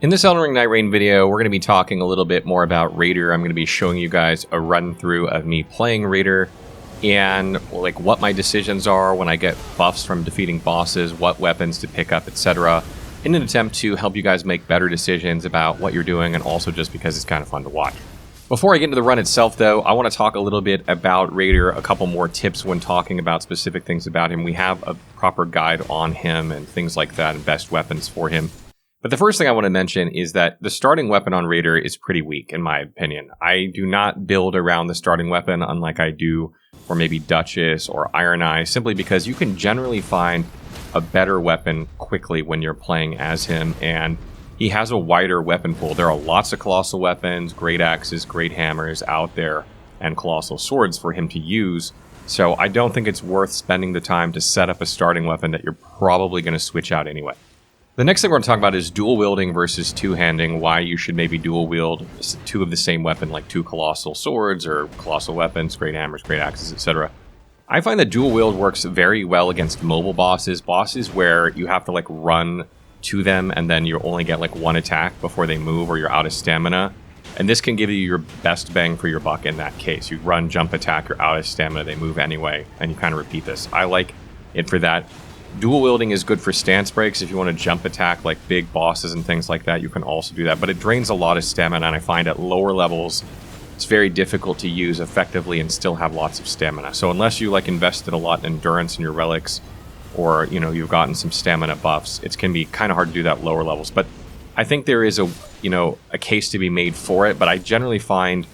In this Elden Ring Nightreign video, we're going to be talking a little bit more about Raider. I'm going to be showing you guys a run through of me playing Raider and like what my decisions are when I get buffs from defeating bosses, what weapons to pick up, etc. in an attempt to help you guys make better decisions about what you're doing, and also just because it's kind of fun to watch. Before I get into the run itself, though, I want to talk a little bit about Raider, a couple more tips when talking about specific things about him. We have a proper guide on him and things like that, and best weapons for him. But the first thing I want to mention is that the starting weapon on Raider is pretty weak, in my opinion. I do not build around the starting weapon unlike I do for maybe Duchess or Iron Eye, simply because you can generally find a better weapon quickly when you're playing as him, and he has a wider weapon pool. There are lots of colossal weapons, great axes, great hammers out there, and colossal swords for him to use, so I don't think it's worth spending the time to set up a starting weapon that you're probably going to switch out anyway. The next thing we're going to talk about is dual wielding versus two-handing, why you should maybe dual wield two of the same weapon, like two colossal swords or colossal weapons, great hammers, great axes, etc. I find that dual wield works very well against mobile bosses where you have to like run to them and then you only get like one attack before they move or you're out of stamina. And this can give you your best bang for your buck in that case. You run, jump, attack, you're out of stamina, they move anyway, and you kind of repeat this. I like it for that. Dual wielding is good for stance breaks. If you want to jump attack like big bosses and things like that, you can also do that. But it drains a lot of stamina, and I find at lower levels, it's very difficult to use effectively and still have lots of stamina. So unless you like invested a lot in endurance in your relics, or you've gotten some stamina buffs, it can be kind of hard to do that at lower levels. But I think there is a case to be made for it. But I generally find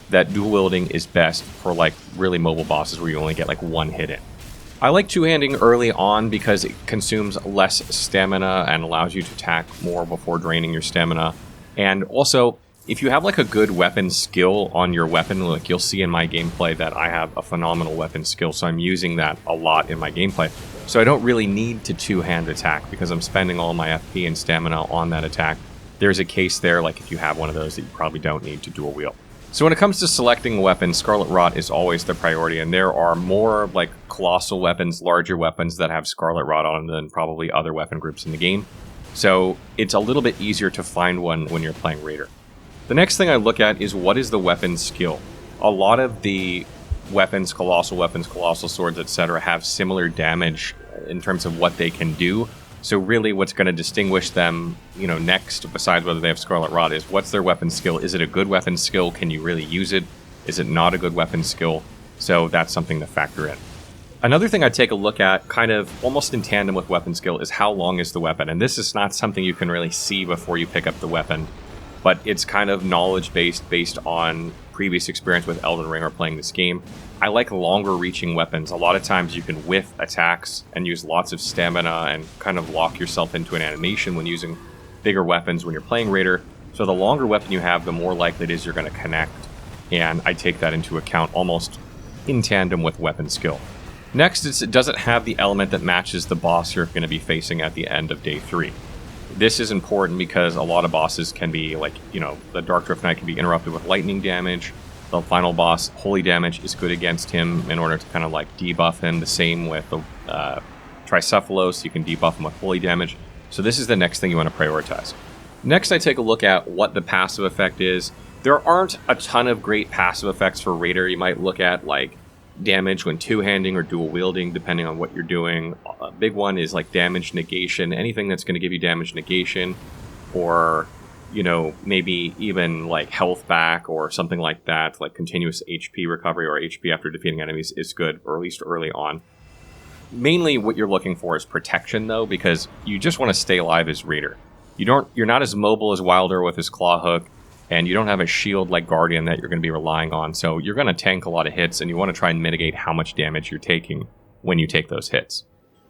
that dual wielding is best for like really mobile bosses where you only get like one hit in. I like two-handing early on because it consumes less stamina and allows you to attack more before draining your stamina. And also, if you have like a good weapon skill on your weapon, like you'll see in my gameplay that I have a phenomenal weapon skill, so I'm using that a lot in my gameplay. So I don't really need to two-hand attack because I'm spending all my FP and stamina on that attack. There's a case there, like if you have one of those, that you probably don't need to dual wield. So when it comes to selecting a weapon, Scarlet Rot is always the priority, and there are more like colossal weapons, larger weapons that have Scarlet Rot on them than probably other weapon groups in the game. So it's a little bit easier to find one when you're playing Raider. The next thing I look at is what is the weapon skill. A lot of the weapons, colossal swords, etc. have similar damage in terms of what they can do. So really what's going to distinguish them, next, besides whether they have Scarlet Rot, is what's their weapon skill? Is it a good weapon skill? Can you really use it? Is it not a good weapon skill? So that's something to factor in. Another thing I take a look at, kind of almost in tandem with weapon skill, is how long is the weapon? And this is not something you can really see before you pick up the weapon, but it's kind of knowledge-based, based on previous experience with Elden Ring or playing this game. I like longer-reaching weapons. A lot of times you can whiff attacks and use lots of stamina and kind of lock yourself into an animation when using bigger weapons when you're playing Raider. So the longer weapon you have, the more likely it is you're going to connect, and I take that into account almost in tandem with weapon skill. Next, does it have the element that matches the boss you're going to be facing at the end of day 3? This is important because a lot of bosses can be like, the Dark Drift Knight can be interrupted with lightning damage. The final boss, Holy Damage, is good against him in order to kind of like debuff him. The same with the Tricephalos, you can debuff him with Holy Damage. So this is the next thing you want to prioritize. Next, I take a look at what the passive effect is. There aren't a ton of great passive effects for Raider. You might look at like damage when two-handing or dual wielding, depending on what you're doing. A big one is like damage negation, anything that's going to give you damage negation, or maybe even like health back or something like that, like continuous HP recovery or HP after defeating enemies is good, or at least early on. Mainly what you're looking for is protection though, because you just want to stay alive as Raider. You're not as mobile as Wilder with his claw hook, and you don't have a shield like Guardian that you're going to be relying on, so you're going to tank a lot of hits, and you want to try and mitigate how much damage you're taking when you take those hits.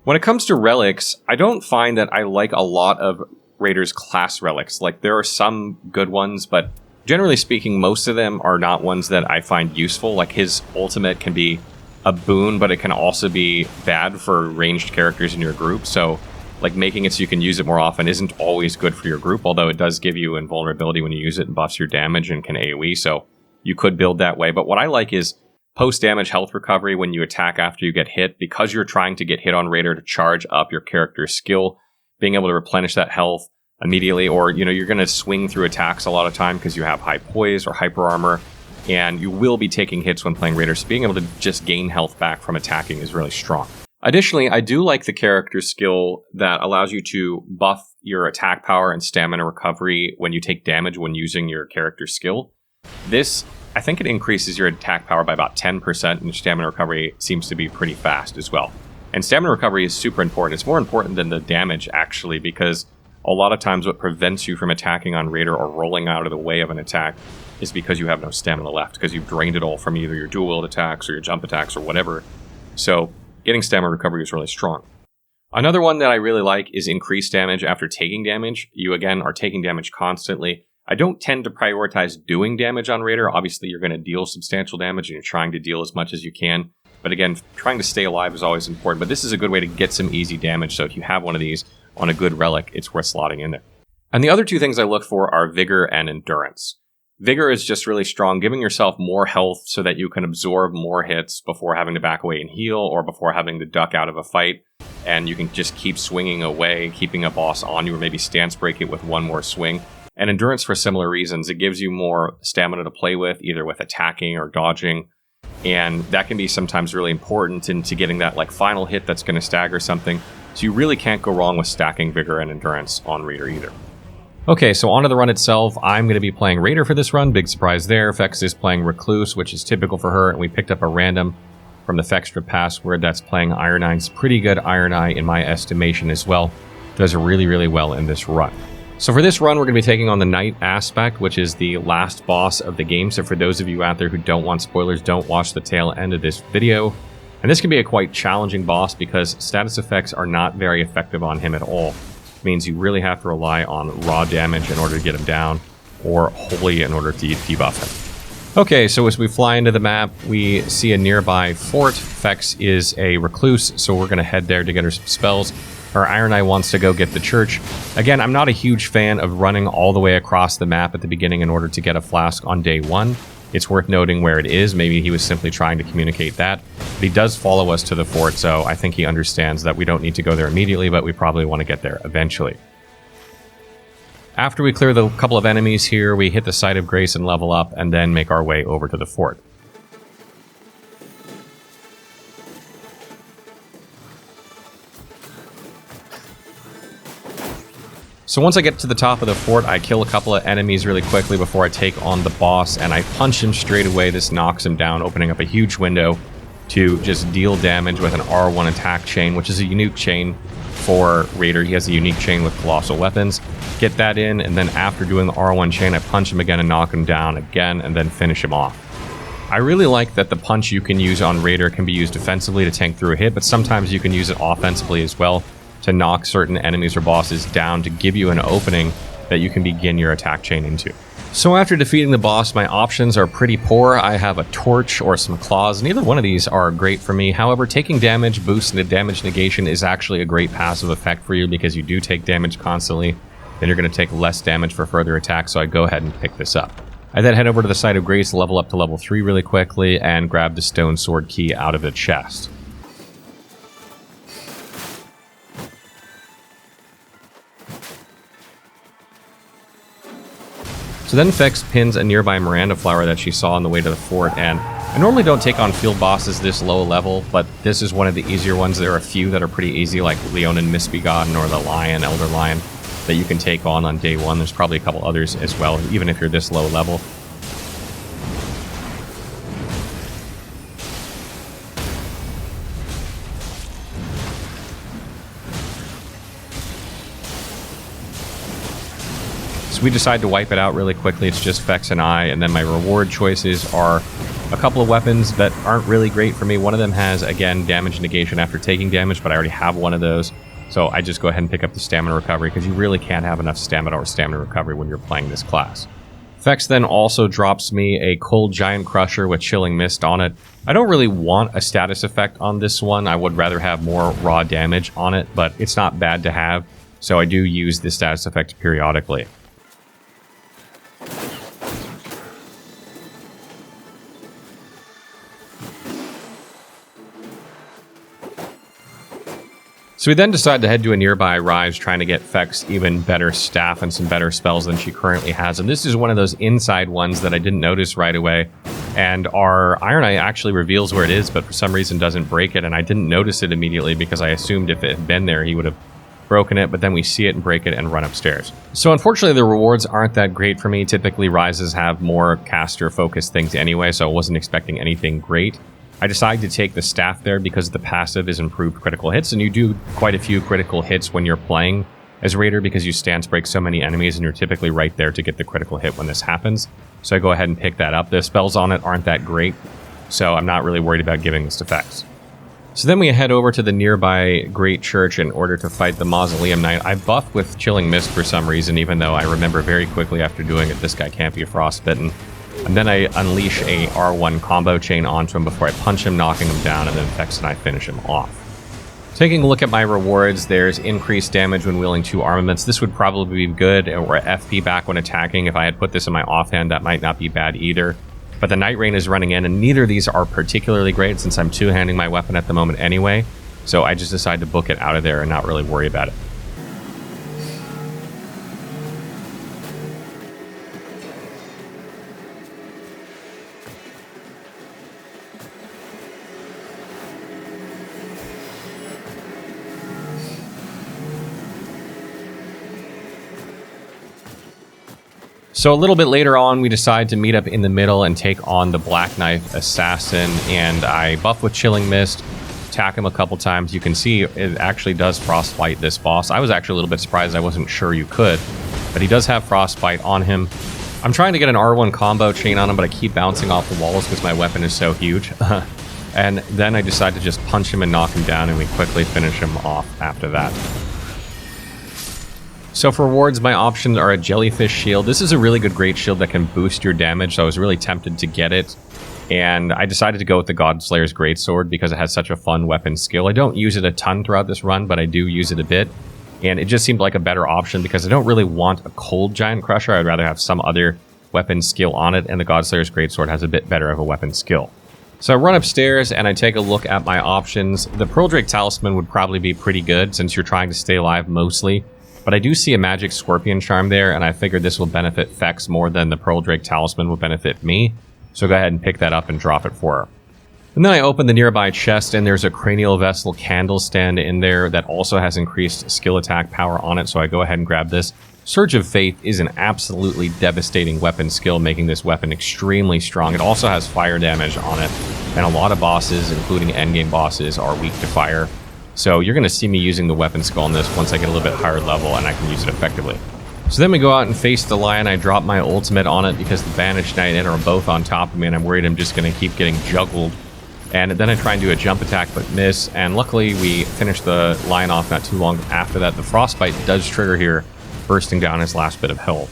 When it comes to relics, I don't find that I like a lot of Raider's class relics. Like, there are some good ones, but generally speaking, most of them are not ones that I find useful. Like, his ultimate can be a boon, but it can also be bad for ranged characters in your group, so like making it so you can use it more often isn't always good for your group, although it does give you invulnerability when you use it and buffs your damage and can AoE, so you could build that way. But what I like is post-damage health recovery when you attack after you get hit, because you're trying to get hit on Raider to charge up your character's skill, being able to replenish that health immediately, or you're going to swing through attacks a lot of time because you have high poise or hyper armor, and you will be taking hits when playing Raider, so being able to just gain health back from attacking is really strong. Additionally, I do like the character skill that allows you to buff your attack power and stamina recovery when you take damage when using your character skill. This, I think it increases your attack power by about 10%, and stamina recovery seems to be pretty fast as well. And stamina recovery is super important. It's more important than the damage, actually, because a lot of times what prevents you from attacking on Raider or rolling out of the way of an attack is because you have no stamina left, because you've drained it all from either your dual-wield attacks or your jump attacks or whatever. So getting stamina recovery is really strong. Another one that I really like is increased damage after taking damage. You, again, are taking damage constantly. I don't tend to prioritize doing damage on Raider. Obviously, you're going to deal substantial damage, and you're trying to deal as much as you can. But again, trying to stay alive is always important. But this is a good way to get some easy damage, so if you have one of these on a good relic, it's worth slotting in there. And the other two things I look for are Vigor and Endurance. Vigor is just really strong, giving yourself more health so that you can absorb more hits before having to back away and heal, or before having to duck out of a fight. And you can just keep swinging away, keeping a boss on you, or maybe stance break it with one more swing. And Endurance, for similar reasons, it gives you more stamina to play with, either with attacking or dodging. And that can be sometimes really important into getting that final hit that's going to stagger something. So you really can't go wrong with stacking Vigor and Endurance on Raider either. Okay, so onto the run itself. I'm going to be playing Raider for this run. Big surprise there. Fex is playing Recluse, which is typical for her. And we picked up a random from the Fextra password that's playing Iron Eye. It's pretty good Iron Eye in my estimation as well. Does really, really well in this run. So for this run, we're going to be taking on the Knight aspect, which is the last boss of the game. So for those of you out there who don't want spoilers, don't watch the tail end of this video. And this can be a quite challenging boss because status effects are not very effective on him at all. It means you really have to rely on raw damage in order to get him down, or holy in order to debuff him. Okay, so as we fly into the map, we see a nearby fort. Fex is a recluse, so we're going to head there to get her some spells. Our Iron Eye wants to go get the church. Again, I'm not a huge fan of running all the way across the map at the beginning in order to get a flask on day one. It's worth noting where it is. Maybe he was simply trying to communicate that. But he does follow us to the fort, so I think he understands that we don't need to go there immediately, but we probably want to get there eventually. After we clear the couple of enemies here, we hit the Site of Grace and level up, and then make our way over to the fort. So once I get to the top of the fort, I kill a couple of enemies really quickly before I take on the boss, and I punch him straight away. This knocks him down, opening up a huge window to just deal damage with an R1 attack chain, which is a unique chain for Raider. He has a unique chain with colossal weapons. Get that in, and then after doing the R1 chain, I punch him again and knock him down again, and then finish him off. I really like that the punch you can use on Raider can be used defensively to tank through a hit, but sometimes you can use it offensively as well, to knock certain enemies or bosses down to give you an opening that you can begin your attack chain into. So after defeating the boss, my options are pretty poor. I have a torch or some claws. Neither one of these are great for me. However, taking damage boost into damage negation is actually a great passive effect for you because you do take damage constantly. Then you're going to take less damage for further attacks, so I go ahead and pick this up. I then head over to the Site of Grace, level up to level 3 really quickly, and grab the stone sword key out of the chest. So then Fex pins a nearby Miranda flower that she saw on the way to the fort, and I normally don't take on field bosses this low level, but this is one of the easier ones. There are a few that are pretty easy, like Leonin Misbegotten or the Lion, Elder Lion, that you can take on day one. There's probably a couple others as well, even if you're this low level. So we decide to wipe it out really quickly. It's just Fex and I, and then my reward choices are a couple of weapons that aren't really great for me. One of them has, again, damage negation after taking damage, but I already have one of those. So I just go ahead and pick up the stamina recovery, because you really can't have enough stamina or stamina recovery when you're playing this class. Fex then also drops me a Cold Giant Crusher with Chilling Mist on it. I don't really want a status effect on this one. I would rather have more raw damage on it, but it's not bad to have, so I do use the status effect periodically. So we then decide to head to a nearby rise, trying to get Fex even better staff and some better spells than she currently has. And this is one of those inside ones that I didn't notice right away. And our Iron Eye actually reveals where it is, but for some reason doesn't break it. And I didn't notice it immediately because I assumed if it had been there, he would have broken it. But then we see it and break it and run upstairs. So unfortunately, the rewards aren't that great for me. Typically, rises have more caster-focused things anyway, so I wasn't expecting anything great. I decided to take the staff there because the passive is improved critical hits, and you do quite a few critical hits when you're playing as Raider because you stance break so many enemies, and you're typically right there to get the critical hit when this happens. So I go ahead and pick that up. The spells on it aren't that great, so I'm not really worried about giving this to Fex. So then we head over to the nearby Great Church in order to fight the Mausoleum Knight. I buffed with Chilling Mist for some reason, even though I remember very quickly after doing it, this guy can't be frostbitten. And then I unleash a R1 combo chain onto him before I punch him, knocking him down, and then Fex and I finish him off. Taking a look at my rewards, there's increased damage when wielding 2 armaments. This would probably be good, or FP back when attacking. If I had put this in my offhand, that might not be bad either. But the Nightreign is running in, and neither of these are particularly great since I'm two-handing my weapon at the moment anyway. So I just decided to book it out of there and not really worry about it. So a little bit later on, we decide to meet up in the middle and take on the Black Knife Assassin, and I buff with Chilling Mist, attack him a couple times. You can see it actually does Frostbite this boss. I was actually a little bit surprised. I wasn't sure you could, but he does have Frostbite on him. I'm trying to get an R1 combo chain on him, but I keep bouncing off the walls because my weapon is so huge. And then I decide to just punch him and knock him down, and we quickly finish him off after that. So for rewards, my options are a Jellyfish Shield. This is a really good great shield that can boost your damage, so I was really tempted to get it. And I decided to go with the Godslayer's Greatsword because it has such a fun weapon skill. I don't use it a ton throughout this run, but I do use it a bit. And it just seemed like a better option because I don't really want a cold Giant Crusher. I'd rather have some other weapon skill on it, and the Godslayer's Greatsword has a bit better of a weapon skill. So I run upstairs and I take a look at my options. The Pearl Drake Talisman would probably be pretty good since you're trying to stay alive mostly. But I do see a Magic Scorpion Charm there, and I figured this will benefit Fex more than the Pearl Drake Talisman will benefit me. So go ahead and pick that up and drop it for her. And then I open the nearby chest, and there's a Cranial Vessel candle stand in there that also has increased skill attack power on it, so I go ahead and grab this. Surge of Faith is an absolutely devastating weapon skill, making this weapon extremely strong. It also has fire damage on it, and a lot of bosses, including endgame bosses, are weak to fire. So you're going to see me using the weapon skill on this once I get a little bit higher level and I can use it effectively. So then we go out and face the Lion. I drop my ultimate on it because the Banished Knight and are both on top of me, and I'm worried I'm just going to keep getting juggled. And then I try and do a jump attack but miss, and luckily we finish the Lion off not too long after that. The Frostbite does trigger here, bursting down his last bit of health.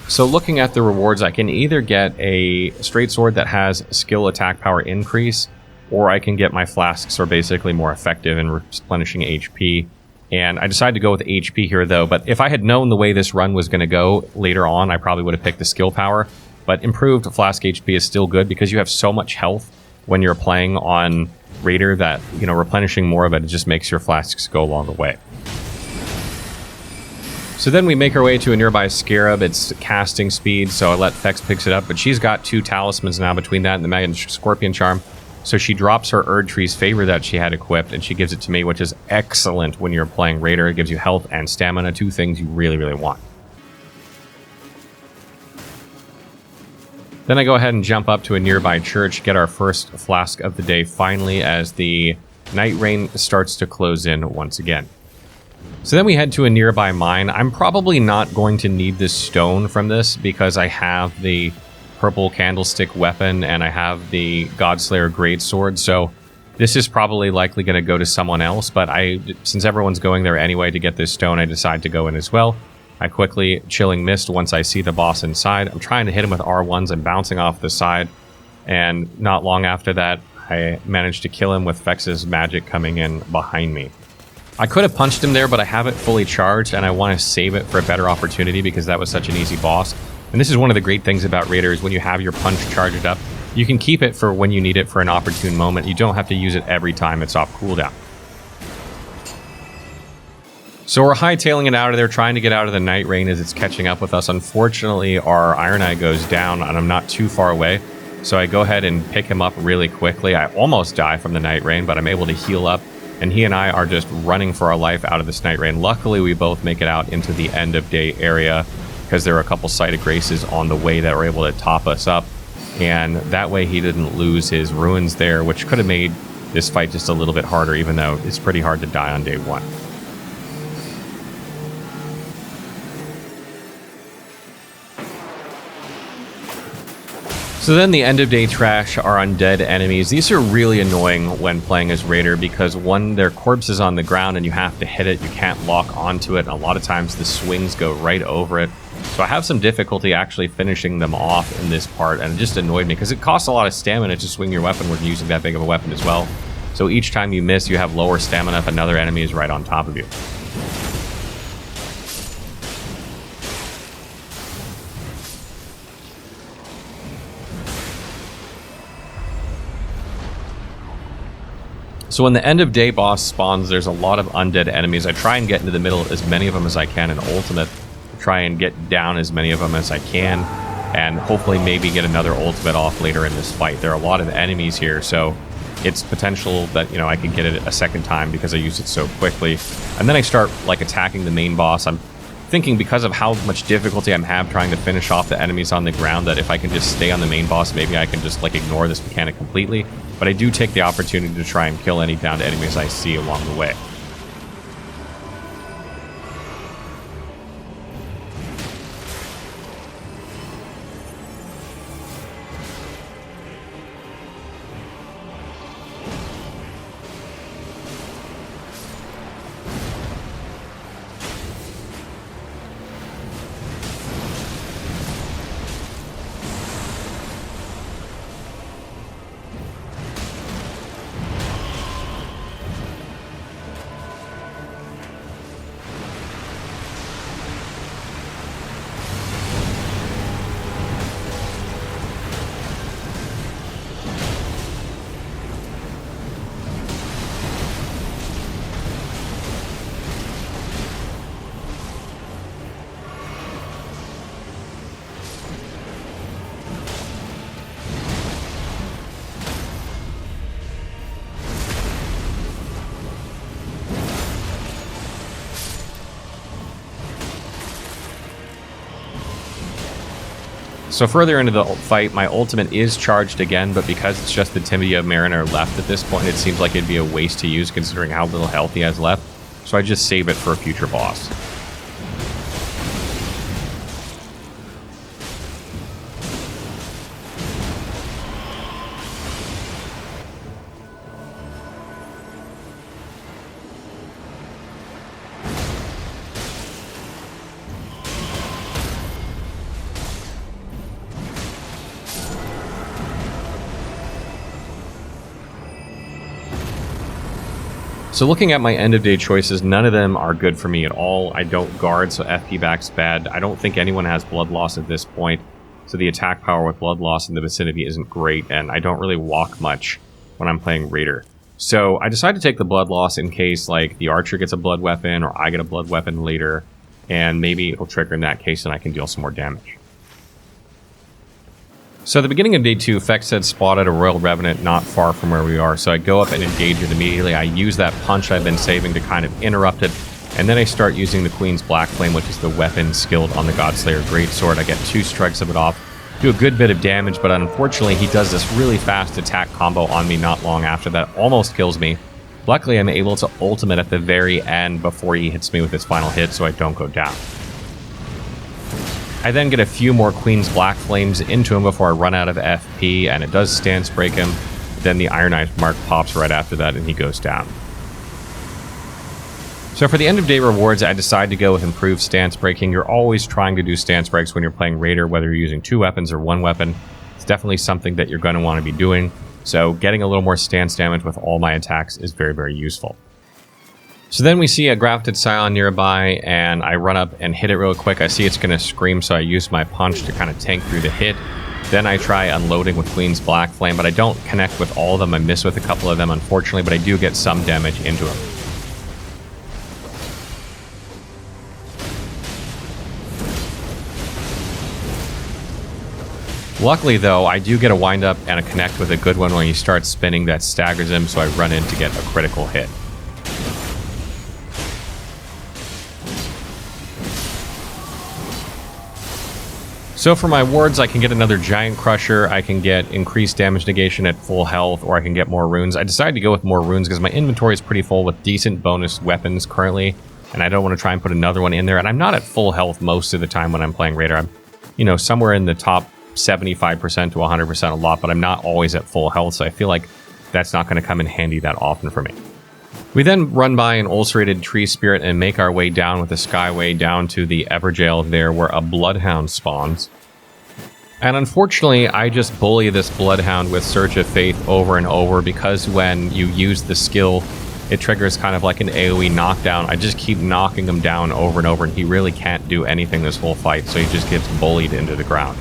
So looking at the rewards, I can either get a straight sword that has skill attack power increase, or I can get my flasks are basically more effective in replenishing HP. And I decided to go with HP here though, but if I had known the way this run was going to go later on, I probably would have picked the skill power. But improved flask HP is still good because you have so much health when you're playing on Raider that, you know, replenishing more of it just makes your flasks go a longer way. So then we make our way to a nearby Scarab. It's casting speed, so I let Fex picks it up, but she's got 2 talismans now between that and the Magic Scorpion Charm. So she drops her Erdtree's Favor that she had equipped, and she gives it to me, which is excellent when you're playing Raider. It gives you health and stamina, 2 things you really, really want. Then I go ahead and jump up to a nearby church, get our first flask of the day finally as the Nightreign starts to close in once again. So then we head to a nearby mine. I'm probably not going to need this stone from this because I have the purple candlestick weapon and I have the Godslayer Greatsword, so this is probably likely going to go to someone else, but since everyone's going there anyway to get this stone, I decide to go in as well. I quickly Chilling Mist once I see the boss inside. I'm trying to hit him with R1s and bouncing off the side, and not long after that, I managed to kill him with Fex's magic coming in behind me. I could have punched him there, but I have it fully charged, and I want to save it for a better opportunity because that was such an easy boss. And this is one of the great things about Raider is when you have your punch charged up, You can keep it for when you need it for an opportune moment. You don't have to use it every time it's off cooldown. So we're hightailing it out of there, trying to get out of the Nightreign as it's catching up with us. Unfortunately, our Iron Eye goes down, and I'm not too far away. So I go ahead and pick him up really quickly. I almost die from the Nightreign, but I'm able to heal up. And he and I are just running for our life out of this Nightreign. Luckily, we both make it out into the end of day area because there are a couple Sight of Graces on the way that were able to top us up. And that way he didn't lose his ruins there, which could have made this fight just a little bit harder, even though it's pretty hard to die on day one. So then the end of day trash are undead enemies. These are really annoying when playing as Raider because one, their corpse is on the ground and you have to hit it. You can't lock onto it. And a lot of times the swings go right over it. So I have some difficulty actually finishing them off in this part, and it just annoyed me because it costs a lot of stamina to swing your weapon when using that big of a weapon as well. So each time you miss, you have lower stamina if another enemy is right on top of you. So when the end of day boss spawns, there's a lot of undead enemies. I try and get into the middle as many of them as I can in ultimate. Try and get down as many of them as I can, and hopefully maybe get another ultimate off later in this fight. There are a lot of enemies here, so it's potential that, you know, I can get it a second time because I use it so quickly. And then I start like attacking the main boss. I'm thinking because of how much difficulty I'm having trying to finish off the enemies on the ground that if I can just stay on the main boss, maybe I can just like ignore this mechanic completely. But I do take the opportunity to try and kill any downed enemies I see along the way. So further into the fight, my ultimate is charged again, but because it's just the Tibia Mariner left at this point, it seems like it'd be a waste to use considering how little health he has left. So I just save it for a future boss. So looking at my end of day choices, none of them are good for me at all. I don't guard, so FP back's bad. I don't think anyone has blood loss at this point, so the attack power with blood loss in the vicinity isn't great, and I don't really walk much when I'm playing Raider. So I decided to take the blood loss in case like the archer gets a blood weapon or I get a blood weapon later, and maybe it'll trigger in that case and I can deal some more damage. So at the beginning of day 2, Fex had spotted a Royal Revenant not far from where we are, so I go up and engage it immediately. I use that punch I've been saving to kind of interrupt it, and then I start using the Queen's Black Flame, which is the weapon skilled on the Godslayer Greatsword. I get 2 strikes of it off, do a good bit of damage, but unfortunately he does this really fast attack combo on me not long after that, almost kills me. Luckily I'm able to ultimate at the very end before he hits me with his final hit so I don't go down. I then get a few more Queen's Black Flames into him before I run out of FP, and it does stance break him. Then the Iron Knife mark pops right after that, and he goes down. So for the end of day rewards, I decide to go with improved stance breaking. You're always trying to do stance breaks when you're playing Raider, whether you're using 2 weapons or 1 weapon. It's definitely something that you're going to want to be doing. So getting a little more stance damage with all my attacks is very, very useful. So then we see a grafted Scion nearby, and I run up and hit it real quick. I see it's going to scream, so I use my punch to kind of tank through the hit. Then I try unloading with Queen's Black Flame, but I don't connect with all of them. I miss with a couple of them, unfortunately, but I do get some damage into them. Luckily, though, I do get a wind up and a connect with a good one when he starts spinning that staggers him, so I run in to get a critical hit. So for my wards, I can get another Giant Crusher, I can get increased damage negation at full health, or I can get more runes. I decided to go with more runes because my inventory is pretty full with decent bonus weapons currently, and I don't want to try and put another one in there. And I'm not at full health most of the time when I'm playing Raider. I'm, you know, somewhere in the top 75% to 100% a lot, but I'm not always at full health, so I feel like that's not going to come in handy that often for me. We then run by an ulcerated tree spirit and make our way down with the skyway down to the Everjail there where a bloodhound spawns. And unfortunately, I just bully this bloodhound with Surge of Faith over and over because when you use the skill, it triggers kind of like an AoE knockdown. I just keep knocking him down over and over, and he really can't do anything this whole fight, so he just gets bullied into the ground.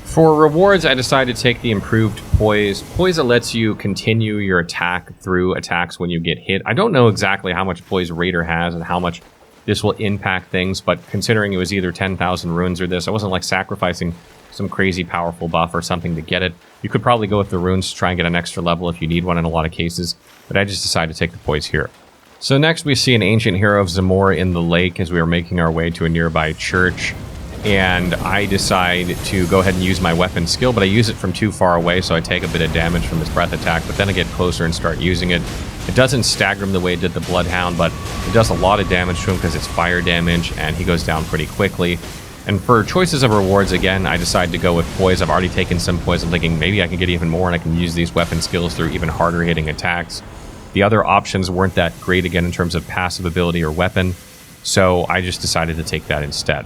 For rewards, I decided to take the improved Poise. Poise lets you continue your attack through attacks when you get hit. I don't know exactly how much Poise Raider has and how much this will impact things, but considering it was either 10,000 runes or this, I wasn't like sacrificing some crazy powerful buff or something to get it. You could probably go with the runes to try and get an extra level if you need one in a lot of cases, but I just decided to take the Poise here. So next we see an ancient hero of Zamora in the lake as we are making our way to a nearby church. And I decide to go ahead and use my weapon skill, but I use it from too far away, so I take a bit of damage from his breath attack, but then I get closer and start using it. It doesn't stagger him the way it did the Bloodhound, but it does a lot of damage to him because it's fire damage, and he goes down pretty quickly. And for choices of rewards, again, I decide to go with Poise. I've already taken some Poise. I'm thinking maybe I can get even more, and I can use these weapon skills through even harder hitting attacks. The other options weren't that great, again, in terms of passive ability or weapon, so I just decided to take that instead.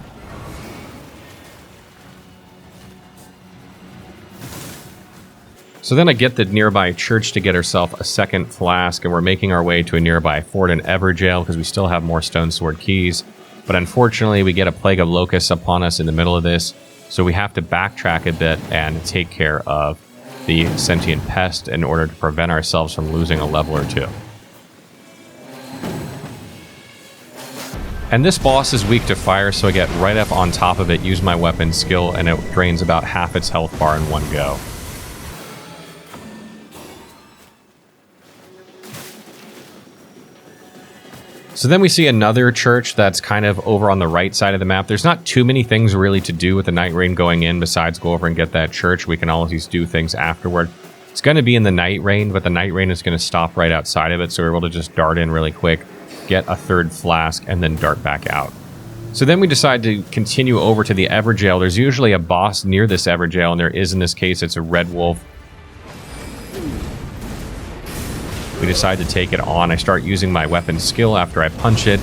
So then I get the nearby church to get herself a second flask, and we're making our way to a nearby fort in Everjail because we still have more stone sword keys. But unfortunately, we get a plague of locusts upon us in the middle of this, so we have to backtrack a bit and take care of the sentient pest in order to prevent ourselves from losing a level or two. And this boss is weak to fire, so I get right up on top of it, use my weapon skill, and it drains about half its health bar in one go. So then we see another church that's kind of over on the right side of the map. There's not too many things really to do with the Nightreign going in besides go over and get that church. We can always do things afterward. It's going to be in the Nightreign, but the Nightreign is going to stop right outside of it, so we're able to just dart in really quick, get a third flask, and then dart back out. So then we decide to continue over to the Everjail. There's usually a boss near this Everjail, and there is in this case. It's a red wolf. We decide to take it on. I start using my weapon skill after I punch it.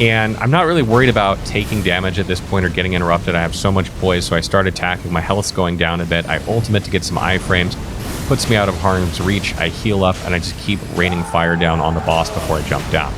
And I'm not really worried about taking damage at this point or getting interrupted. I have so much poise, so I start attacking. My health's going down a bit. I ultimate to get some iframes. Puts me out of harm's reach. I heal up, and I just keep raining fire down on the boss before I jump down.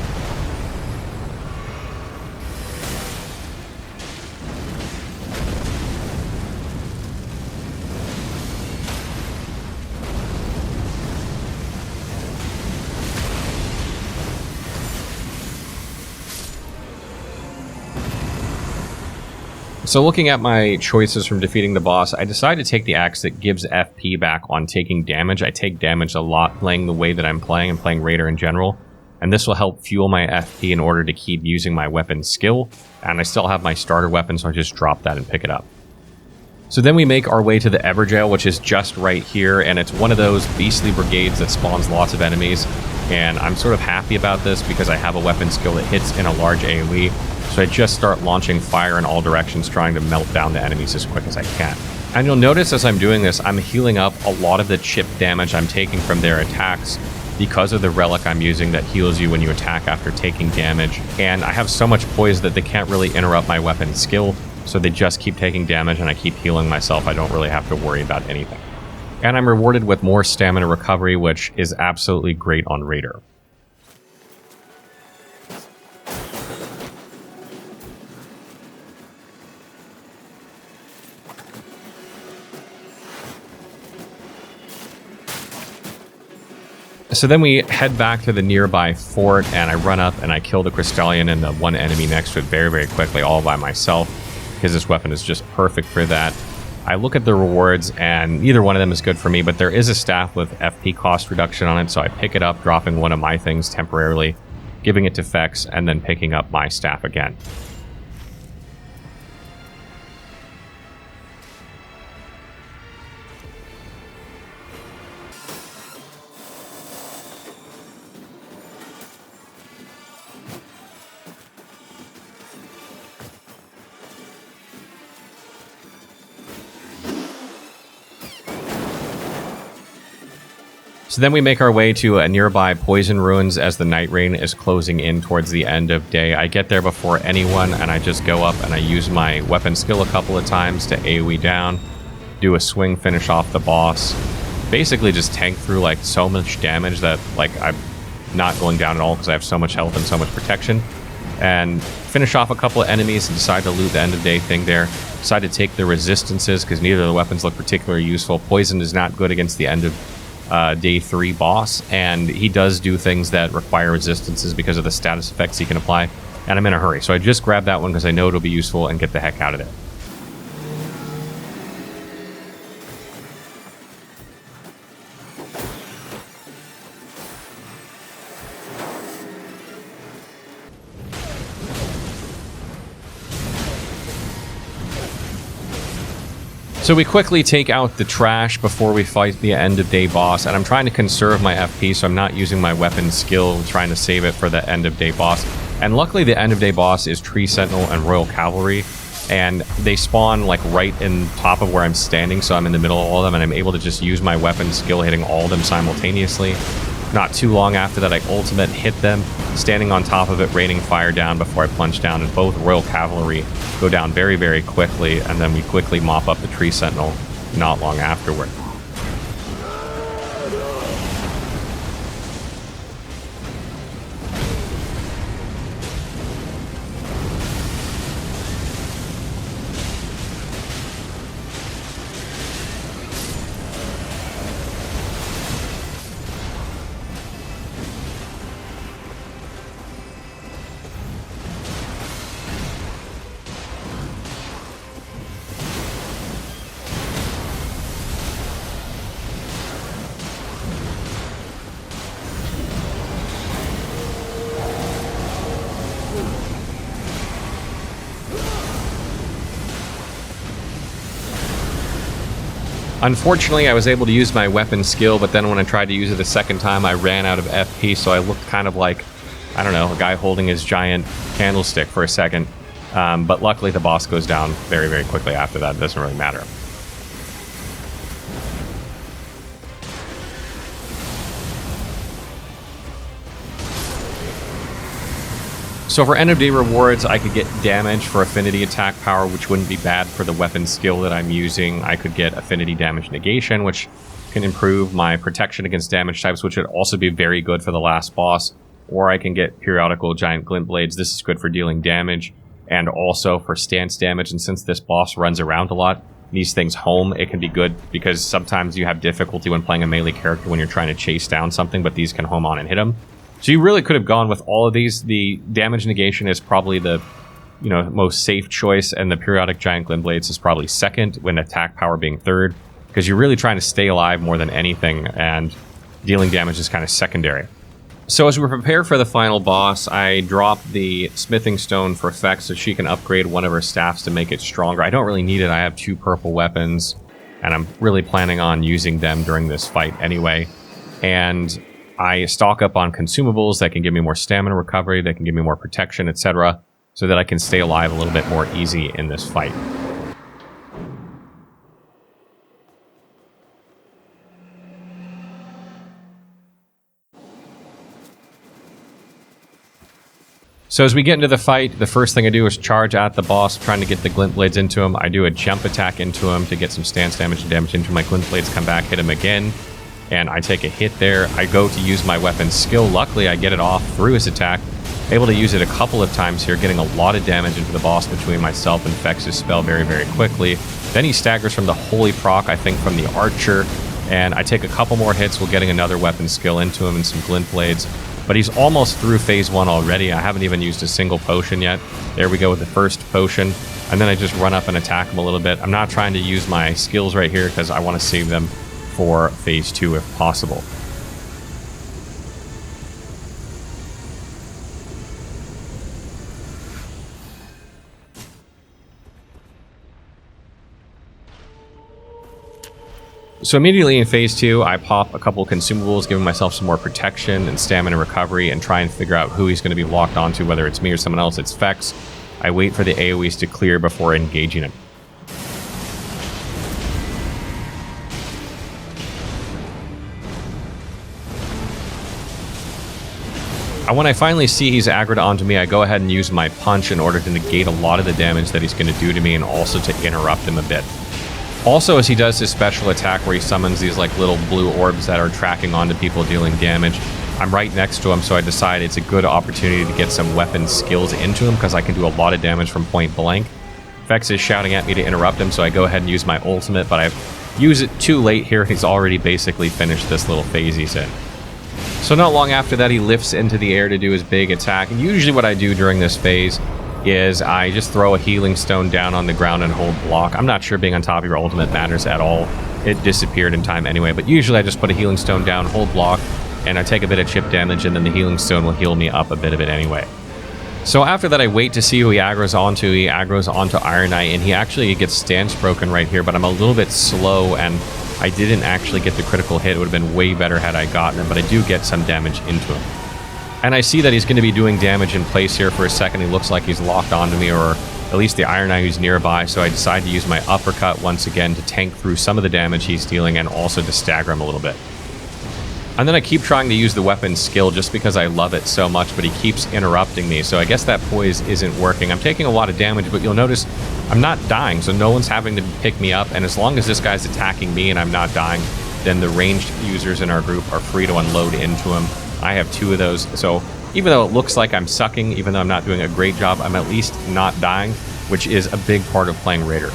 So looking at my choices from defeating the boss, I decided to take the axe that gives FP back on taking damage. I take damage a lot playing the way that I'm playing and playing Raider in general, and this will help fuel my FP in order to keep using my weapon skill, and I still have my starter weapon, so I just drop that and pick it up. So then we make our way to the Everjail, which is just right here, and it's one of those beastly brigades that spawns lots of enemies, and I'm sort of happy about this because I have a weapon skill that hits in a large AoE. So I just start launching fire in all directions, trying to melt down the enemies as quick as I can. And you'll notice as I'm doing this, I'm healing up a lot of the chip damage I'm taking from their attacks because of the relic I'm using that heals you when you attack after taking damage. And I have so much poise that they can't really interrupt my weapon skill. so they just keep taking damage and I keep healing myself. I don't really have to worry about anything. And I'm rewarded with more stamina recovery, which is absolutely great on Raider. So then we head back to the nearby fort, and I run up and I kill the Crystallion and the one enemy next to it very, very quickly, all by myself, because this weapon is just perfect for that. I look at the rewards, and neither one of them is good for me, but there is a staff with FP cost reduction on it, so I pick it up, dropping one of my things temporarily, giving it to Fex, and then picking up my staff again. So then we make our way to a nearby Poison Ruins as the Nightreign is closing in towards the end of day. I get there before anyone, and I just go up and I use my weapon skill a couple of times to AoE down, do a swing, finish off the boss. Basically just tank through like so much damage that like I'm not going down at all because I have so much health and so much protection. And finish off a couple of enemies and decide to loot the end of day thing there. Decide to take the resistances because neither of the weapons look particularly useful. Poison is not good against the end of day 3 boss, and he does do things that require resistances because of the status effects he can apply, and I'm in a hurry, so I just grab that one because I know it'll be useful and get the heck out of there. So we quickly take out the trash before we fight the end of day boss, and I'm trying to conserve my FP, so I'm not using my weapon skill, trying to save it for the end of day boss. And luckily the end of day boss is Tree Sentinel and Royal Cavalry, and they spawn like right in top of where I'm standing, so I'm in the middle of all of them, and I'm able to just use my weapon skill hitting all of them simultaneously. Not too long after that, I ultimate hit them, standing on top of it, raining fire down before I plunge down, and both Royal Cavalry go down very, very quickly, and then we quickly mop up the Tree Sentinel not long afterward. Unfortunately, I was able to use my weapon skill, but then when I tried to use it a second time, I ran out of FP, so I looked kind of like, I don't know, a guy holding his giant candlestick for a second. But luckily, the boss goes down very, very quickly after that. It doesn't really matter. So for end of day rewards, I could get damage for affinity attack power, which wouldn't be bad for the weapon skill that I'm using. I could get affinity damage negation, which can improve my protection against damage types, which would also be very good for the last boss. Or I can get periodical giant glint blades. This is good for dealing damage and also for stance damage. And since this boss runs around a lot, these things home, it can be good because sometimes you have difficulty when playing a melee character when you're trying to chase down something, but these can home on and hit them. So you really could have gone with all of these. The damage negation is probably the most safe choice, and the periodic giant glint blades is probably second, with attack power being third, because you're really trying to stay alive more than anything, and dealing damage is kind of secondary. So as we prepare for the final boss, I drop the smithing stone for Fex so she can upgrade one of her staffs to make it stronger. I don't really need it. I have 2 purple weapons, and I'm really planning on using them during this fight anyway. And I stock up on consumables that can give me more stamina recovery, that can give me more protection, etc., so that I can stay alive a little bit more easy in this fight. So as we get into the fight, the first thing I do is charge at the boss, trying to get the glint blades into him. I do a jump attack into him to get some stance damage and damage into my glint blades, come back, hit him again, and I take a hit there. I go to use my weapon skill. Luckily, I get it off through his attack. Able to use it a couple of times here, getting a lot of damage into the boss between myself and Fex's spell very, very quickly. Then he staggers from the holy proc, I think from the archer, and I take a couple more hits while getting another weapon skill into him and some glint blades. But he's almost through phase 1 already. I haven't even used a single potion yet. There we go with the first potion. And then I just run up and attack him a little bit. I'm not trying to use my skills right here because I want to save them for phase 2 if possible. So immediately in phase 2, I pop a couple consumables, giving myself some more protection and stamina recovery, and try and figure out who he's going to be locked onto, whether it's me or someone else. It's Fex. I wait for the AoEs to clear before engaging him. When I finally see he's aggroed onto me, I go ahead and use my punch in order to negate a lot of the damage that he's going to do to me and also to interrupt him a bit. Also, as he does his special attack where he summons these like little blue orbs that are tracking onto people dealing damage, I'm right next to him, so I decide it's a good opportunity to get some weapon skills into him because I can do a lot of damage from point blank. Vex is shouting at me to interrupt him, so I go ahead and use my ultimate, but I use it too late here. He's already basically finished this little phase he's in. So not long after that, he lifts into the air to do his big attack. And usually what I do during this phase is I just throw a healing stone down on the ground and hold block. I'm not sure being on top of your ultimate matters at all. It disappeared in time anyway, but usually I just put a healing stone down, hold block, and I take a bit of chip damage, and then the healing stone will heal me up a bit of it anyway. So after that, I wait to see who he aggroes onto. He aggroes onto Iron Knight, and he actually gets stance broken right here, but I'm a little bit slow, and I didn't actually get the critical hit. It would have been way better had I gotten it, but I do get some damage into him. And I see that he's going to be doing damage in place here for a second. He looks like he's locked onto me, or at least the Iron Knight who's nearby, so I decide to use my uppercut once again to tank through some of the damage he's dealing and also to stagger him a little bit. And then I keep trying to use the weapon skill just because I love it so much, but he keeps interrupting me, so I guess that poise isn't working. I'm taking a lot of damage, but you'll notice I'm not dying, so no one's having to pick me up, and as long as this guy's attacking me and I'm not dying, then the ranged users in our group are free to unload into him. I have 2 of those, so even though it looks like I'm sucking, even though I'm not doing a great job, I'm at least not dying, which is a big part of playing Raider.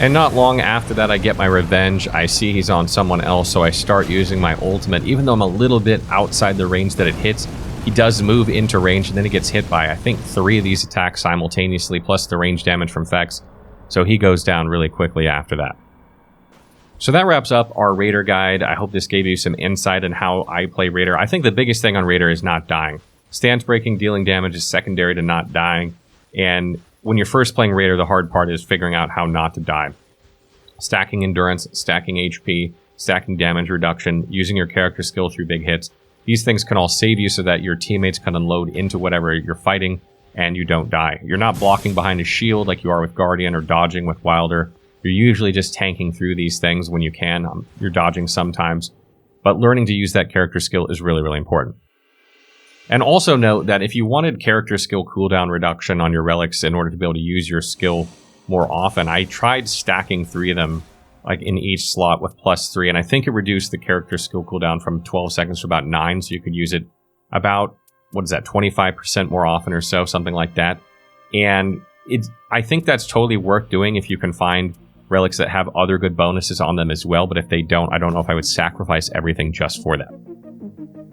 And not long after that, I get my revenge. I see he's on someone else, so I start using my ultimate. Even though I'm a little bit outside the range that it hits, he does move into range, and then he gets hit by, I think, 3 of these attacks simultaneously, plus the range damage from Fex. So he goes down really quickly after that. So that wraps up our Raider guide. I hope this gave you some insight on how I play Raider. I think the biggest thing on Raider is not dying. Stance breaking, dealing damage is secondary to not dying. And when you're first playing Raider, the hard part is figuring out how not to die. Stacking endurance, stacking HP, stacking damage reduction, using your character skill through big hits. These things can all save you so that your teammates can unload into whatever you're fighting and you don't die. You're not blocking behind a shield like you are with Guardian or dodging with Wilder. You're usually just tanking through these things when you can. You're dodging sometimes. But learning to use that character skill is really, really important. And also note that if you wanted character skill cooldown reduction on your relics in order to be able to use your skill more often, I tried stacking 3 of them like in each slot with +3, and I think it reduced the character skill cooldown from 12 seconds to about 9, so you could use it about, 25% more often or so, something like that. And I think that's totally worth doing if you can find relics that have other good bonuses on them as well, but if they don't, I don't know if I would sacrifice everything just for that.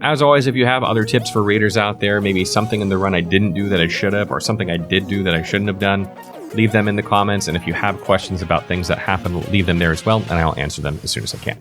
As always, if you have other tips for Raiders out there, maybe something in the run I didn't do that I should have, or something I did do that I shouldn't have done, leave them in the comments, and if you have questions about things that happen, leave them there as well, and I'll answer them as soon as I can.